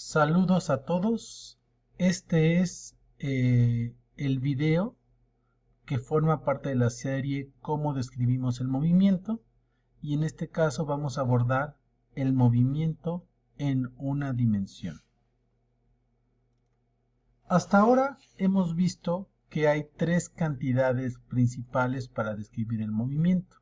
Saludos a todos. Este es el video que forma parte de la serie Cómo describimos el movimiento, y en este caso vamos a abordar el movimiento en una dimensión. Hasta ahora hemos visto que hay tres cantidades principales para describir el movimiento.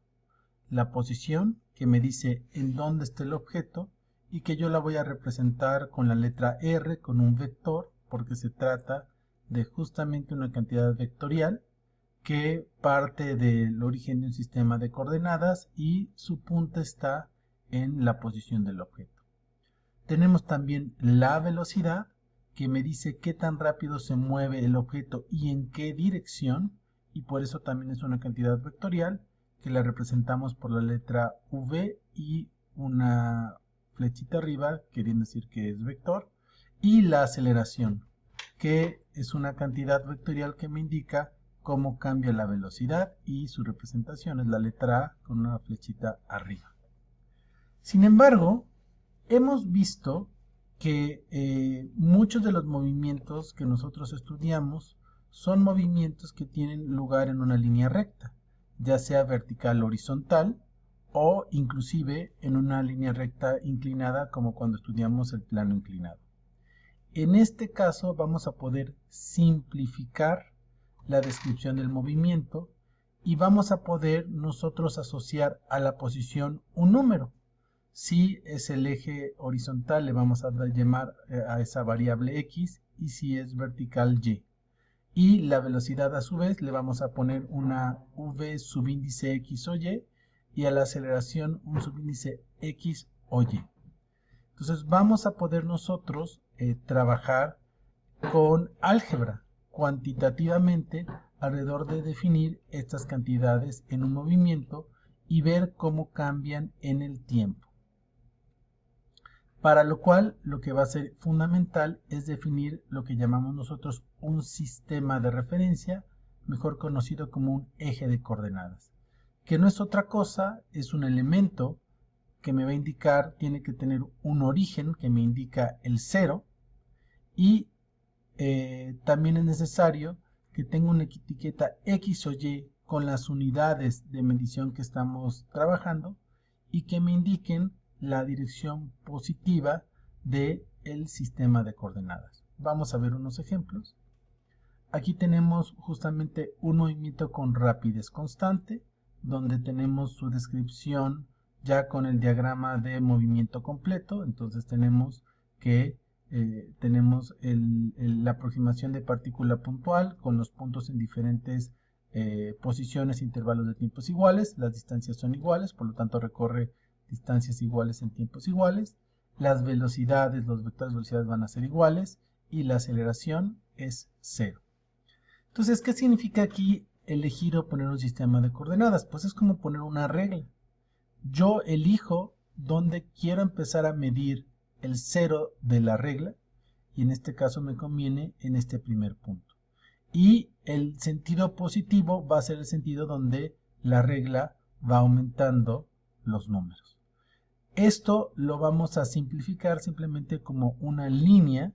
La posición, que me dice en dónde está el objeto, y que yo la voy a representar con la letra R, con un vector, porque se trata de justamente una cantidad vectorial que parte del origen de un sistema de coordenadas y su punta está en la posición del objeto. Tenemos también la velocidad, que me dice qué tan rápido se mueve el objeto y en qué dirección, y por eso también es una cantidad vectorial que la representamos por la letra V y una flechita arriba, queriendo decir que es vector, y la aceleración, que es una cantidad vectorial que me indica cómo cambia la velocidad, y su representación es la letra A con una flechita arriba. Sin embargo, hemos visto que muchos de los movimientos que nosotros estudiamos son movimientos que tienen lugar en una línea recta, ya sea vertical o horizontal, o inclusive en una línea recta inclinada, como cuando estudiamos el plano inclinado. En este caso vamos a poder simplificar la descripción del movimiento y vamos a poder nosotros asociar a la posición un número. Si es el eje horizontal, le vamos a llamar a esa variable X, y si es vertical, Y. Y la velocidad, a su vez, le vamos a poner una V subíndice X o y a la aceleración un subíndice X o Y. Entonces vamos a poder nosotros trabajar con álgebra cuantitativamente alrededor de definir estas cantidades en un movimiento y ver cómo cambian en el tiempo. Para lo cual, lo que va a ser fundamental es definir lo que llamamos nosotros un sistema de referencia, mejor conocido como un eje de coordenadas, que no es otra cosa, es un elemento que me va a indicar, tiene que tener un origen que me indica el 0, y también es necesario que tenga una etiqueta X o Y con las unidades de medición que estamos trabajando y que me indiquen la dirección positiva del sistema de coordenadas. Vamos a ver unos ejemplos. Aquí tenemos justamente un movimiento con rapidez constante, donde tenemos su descripción ya con el diagrama de movimiento completo. Entonces tenemos que tenemos la aproximación de partícula puntual con los puntos en diferentes posiciones e intervalos de tiempos iguales. Las distancias son iguales, por lo tanto recorre distancias iguales en tiempos iguales. Las velocidades, los vectores de velocidad van a ser iguales y la aceleración es 0. Entonces, ¿qué significa aquí elegir o poner un sistema de coordenadas? Pues es como poner una regla. Yo elijo dónde quiero empezar a medir el 0 de la regla, y en este caso me conviene en este primer punto. Y el sentido positivo va a ser el sentido donde la regla va aumentando los números. Esto lo vamos a simplificar simplemente como una línea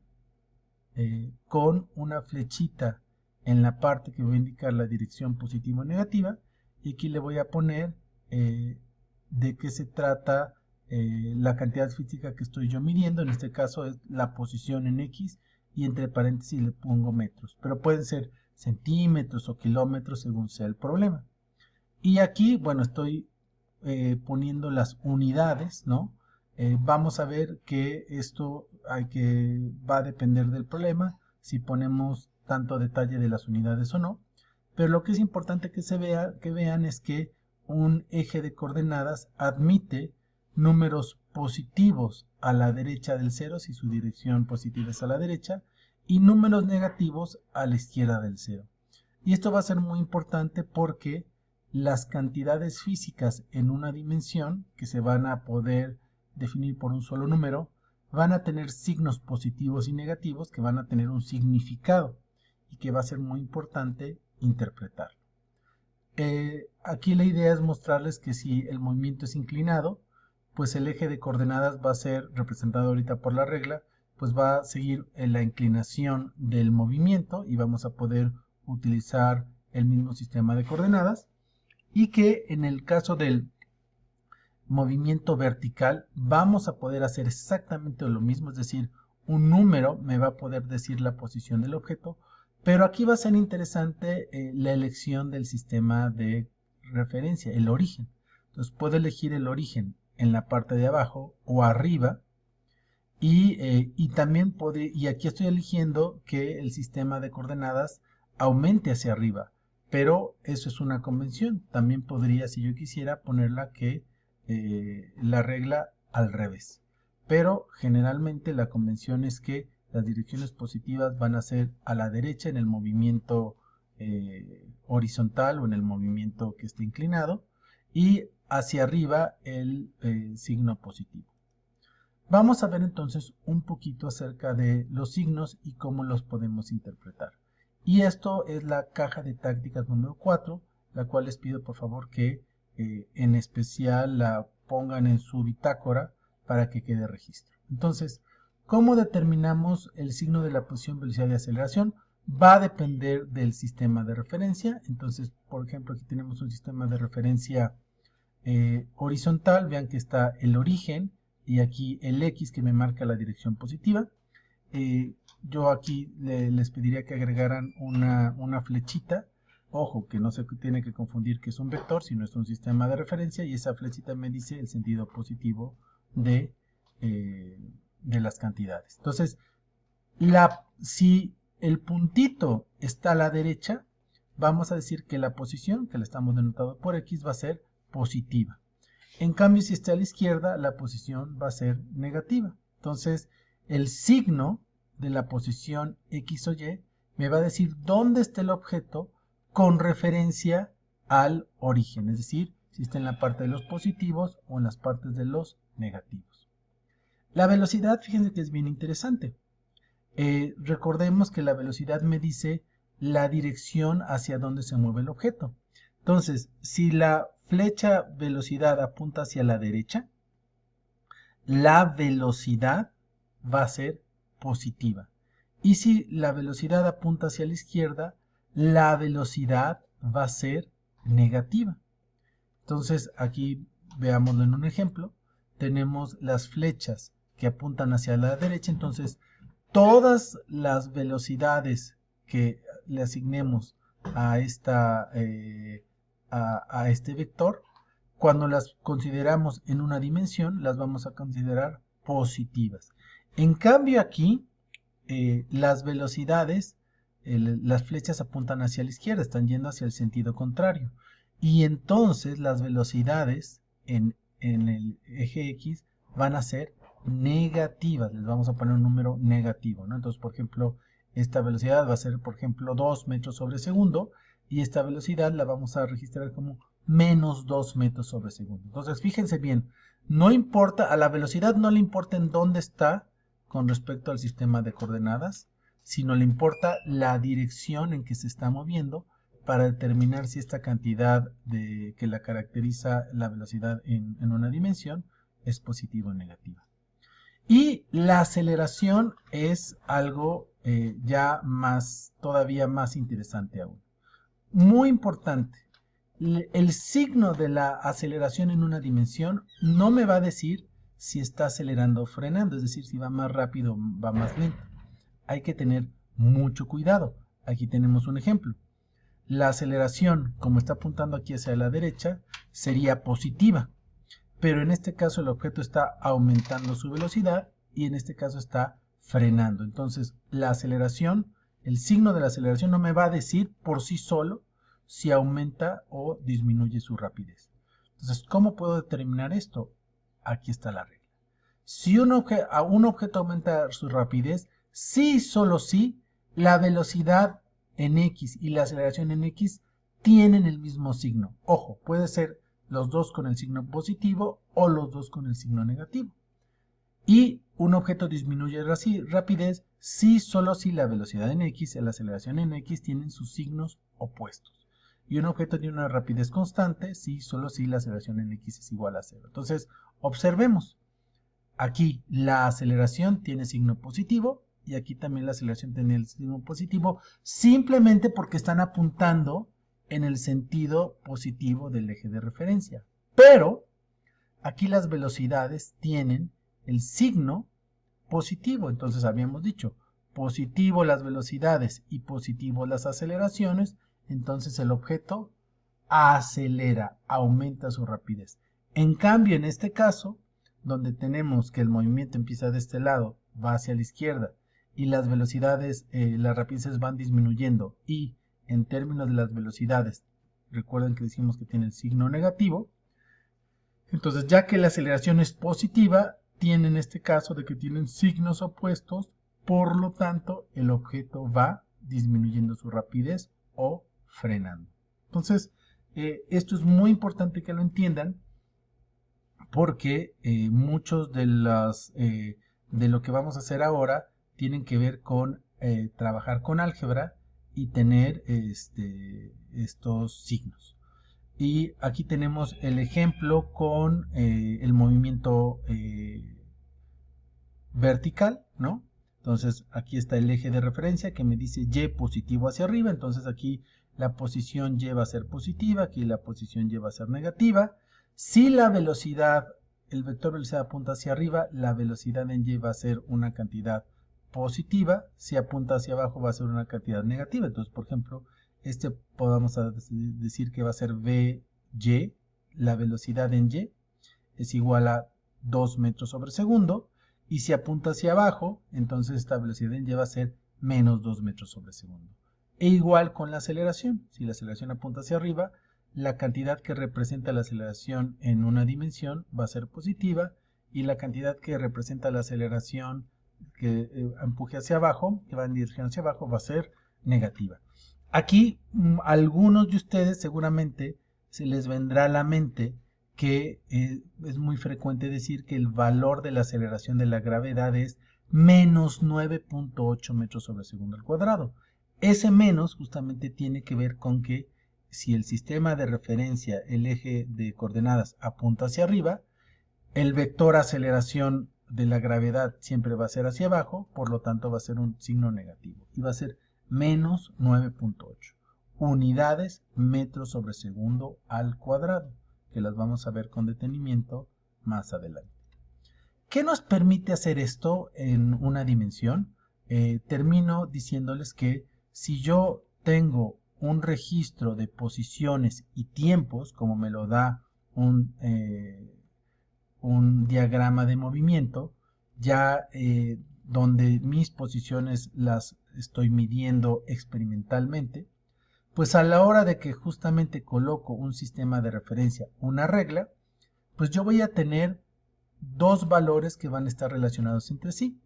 con una flechita en la parte que va a indicar la dirección positiva o negativa, y aquí le voy a poner de qué se trata la cantidad física que estoy yo midiendo. En este caso es la posición en X, y entre paréntesis le pongo metros, pero pueden ser centímetros o kilómetros según sea el problema. Y aquí, bueno, estoy poniendo las unidades, ¿no? Vamos a ver que esto va a depender del problema, si ponemos tanto detalle de las unidades o no. Pero lo que es importante que vean es que un eje de coordenadas admite números positivos a la derecha del 0, si su dirección positiva es a la derecha, y números negativos a la izquierda del 0. Y esto va a ser muy importante porque las cantidades físicas en una dimensión, que se van a poder definir por un solo número, van a tener signos positivos y negativos que van a tener un significado y que va a ser muy importante interpretar. Aquí la idea es mostrarles que si el movimiento es inclinado, pues el eje de coordenadas va a ser representado ahorita por la regla pues va a seguir la inclinación del movimiento y vamos a poder utilizar el mismo sistema de coordenadas, y que en el caso del movimiento vertical vamos a poder hacer exactamente lo mismo, es decir, un número me va a poder decir la posición del objeto, pero aquí va a ser interesante la elección del sistema de referencia, el origen. Entonces puedo elegir el origen en la parte de abajo o arriba, y también y aquí estoy eligiendo que el sistema de coordenadas aumente hacia arriba, pero eso es una convención. También podría, si yo quisiera, ponerla que la regla al revés. Pero generalmente la convención es que las direcciones positivas van a ser a la derecha en el movimiento horizontal o en el movimiento que esté inclinado, y hacia arriba el signo positivo. Vamos a ver entonces un poquito acerca de los signos y cómo los podemos interpretar. Y esto es la caja de tácticas número 4, la cual les pido por favor que en especial la pongan en su bitácora para que quede registro. Entonces, ¿cómo determinamos el signo de la posición, velocidad y aceleración? Va a depender del sistema de referencia. Entonces, por ejemplo, aquí tenemos un sistema de referencia horizontal. Vean que está el origen y aquí el X que me marca la dirección positiva. Yo aquí les pediría que agregaran una flechita. Ojo, que no se tiene que confundir que es un vector, sino es un sistema de referencia, y esa flechita me dice el sentido positivo de las cantidades. Entonces, si el puntito está a la derecha, vamos a decir que la posición, que la estamos denotando por X, va a ser positiva. En cambio, si está a la izquierda, la posición va a ser negativa. Entonces, el signo de la posición X o Y me va a decir dónde está el objeto con referencia al origen, es decir, si está en la parte de los positivos o en las partes de los negativos. La velocidad, fíjense que es bien interesante. Recordemos que la velocidad me dice la dirección hacia donde se mueve el objeto. Entonces, si la flecha velocidad apunta hacia la derecha, la velocidad va a ser positiva. Y si la velocidad apunta hacia la izquierda, la velocidad va a ser negativa. Entonces, aquí veámoslo en un ejemplo. Tenemos las flechas que apuntan hacia la derecha, entonces todas las velocidades que le asignemos a este vector, cuando las consideramos en una dimensión, las vamos a considerar positivas. En cambio aquí, las velocidades, las flechas apuntan hacia la izquierda, están yendo hacia el sentido contrario. Y entonces las velocidades en el eje X van a ser negativas. Les vamos a poner un número negativo, ¿no? Entonces, por ejemplo, esta velocidad va a ser, por ejemplo, 2 metros sobre segundo, y esta velocidad la vamos a registrar como menos 2 metros sobre segundo. Entonces, fíjense bien, no importa, a la velocidad no le importa en dónde está con respecto al sistema de coordenadas, sino le importa la dirección en que se está moviendo para determinar si esta cantidad que la caracteriza la velocidad en una dimensión es positiva o negativa. Y la aceleración es algo todavía más interesante aún. Muy importante, el signo de la aceleración en una dimensión no me va a decir si está acelerando o frenando, es decir, si va más rápido o va más lento. Hay que tener mucho cuidado. Aquí tenemos un ejemplo. La aceleración, como está apuntando aquí hacia la derecha, sería positiva, pero en este caso el objeto está aumentando su velocidad y en este caso está frenando. Entonces, la aceleración, el signo de la aceleración no me va a decir por sí solo si aumenta o disminuye su rapidez. Entonces, ¿cómo puedo determinar esto? Aquí está la regla. Si un objeto aumenta su rapidez, sí y solo sí, la velocidad en X y la aceleración en X tienen el mismo signo. Ojo, puede ser los dos con el signo positivo o los dos con el signo negativo. Y un objeto disminuye rapidez si solo si la velocidad en X y la aceleración en X tienen sus signos opuestos. Y un objeto tiene una rapidez constante si solo si la aceleración en X es igual a 0. Entonces, observemos. aquí la aceleración tiene signo positivo y aquí también la aceleración tiene el signo positivo, simplemente porque están apuntando en el sentido positivo del eje de referencia. Pero aquí las velocidades tienen el signo positivo. Entonces habíamos dicho positivo las velocidades y positivo las aceleraciones. Entonces el objeto acelera, aumenta su rapidez. En cambio, en este caso, donde tenemos que el movimiento empieza de este lado, va hacia la izquierda y las velocidades, las rapideces van disminuyendo y en términos de las velocidades, recuerden que decimos que tiene el signo negativo. Entonces, ya que la aceleración es positiva, tiene en este caso de que tienen signos opuestos, por lo tanto, el objeto va disminuyendo su rapidez o frenando. Entonces, esto es muy importante que lo entiendan porque muchos de lo que vamos a hacer ahora tienen que ver con trabajar con álgebra y tener estos signos. Y aquí tenemos el ejemplo con el movimiento vertical, ¿no? Entonces aquí está el eje de referencia que me dice Y positivo hacia arriba. Entonces aquí la posición Y va a ser positiva, aquí la posición Y va a ser negativa. Si la velocidad, el vector velocidad apunta hacia arriba, la velocidad en Y va a ser una cantidad positiva. Si apunta hacia abajo va a ser una cantidad negativa. Entonces, por ejemplo, podamos decir que va a ser VY, la velocidad en Y es igual a 2 metros sobre segundo. Y si apunta hacia abajo, entonces esta velocidad en Y va a ser menos 2 metros sobre segundo. E igual con la aceleración. Si la aceleración apunta hacia arriba, la cantidad que representa la aceleración en una dimensión va a ser positiva y la cantidad que representa la aceleración que empuje hacia abajo, que va en dirección hacia abajo, va a ser negativa. Aquí algunos de ustedes seguramente se les vendrá a la mente que es muy frecuente decir que el valor de la aceleración de la gravedad es menos 9.8 metros sobre segundo al cuadrado. Ese menos justamente tiene que ver con que si el sistema de referencia, el eje de coordenadas, apunta hacia arriba, el vector aceleración de la gravedad siempre va a ser hacia abajo, por lo tanto va a ser un signo negativo y va a ser menos 9.8 unidades metros sobre segundo al cuadrado, que las vamos a ver con detenimiento más adelante. ¿Qué nos permite hacer esto en una dimensión? Termino diciéndoles que si yo tengo un registro de posiciones y tiempos, como me lo da un diagrama de movimiento, ya donde mis posiciones las estoy midiendo experimentalmente, pues a la hora de que justamente coloco un sistema de referencia, una regla, pues yo voy a tener dos valores que van a estar relacionados entre sí.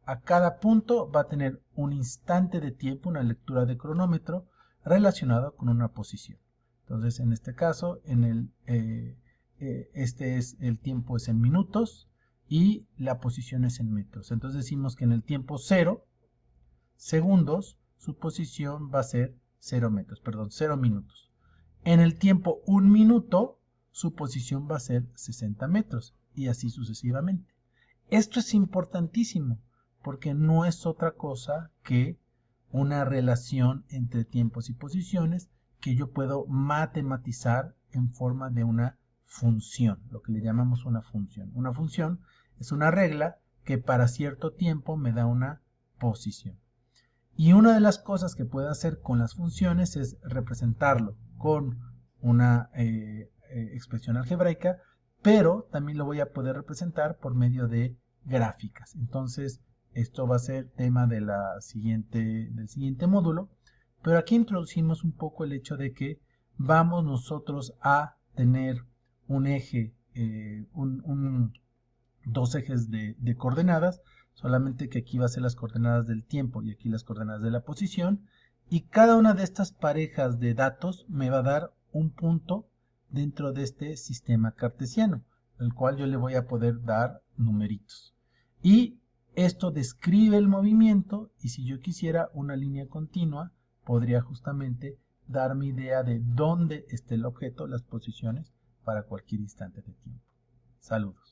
A cada punto va a tener un instante de tiempo, una lectura de cronómetro relacionado con una posición. Entonces, en este caso, el tiempo es en minutos y la posición es en metros. Entonces decimos que en el tiempo 0 segundos, su posición va a ser 0 minutos. En el tiempo 1 minuto, su posición va a ser 60 metros y así sucesivamente. Esto es importantísimo porque no es otra cosa que una relación entre tiempos y posiciones que yo puedo matematizar en forma de una función, lo que le llamamos una función. Una función es una regla que para cierto tiempo me da una posición. Y una de las cosas que puedo hacer con las funciones es representarlo con una expresión algebraica, pero también lo voy a poder representar por medio de gráficas. Entonces, esto va a ser tema de del siguiente módulo, pero aquí introducimos un poco el hecho de que vamos nosotros a tener un eje, dos ejes de coordenadas, solamente que aquí va a ser las coordenadas del tiempo y aquí las coordenadas de la posición, y cada una de estas parejas de datos me va a dar un punto dentro de este sistema cartesiano, el cual yo le voy a poder dar numeritos. Y esto describe el movimiento, y si yo quisiera una línea continua, podría justamente darme idea de dónde esté el objeto, las posiciones, para cualquier instante de tiempo. Saludos.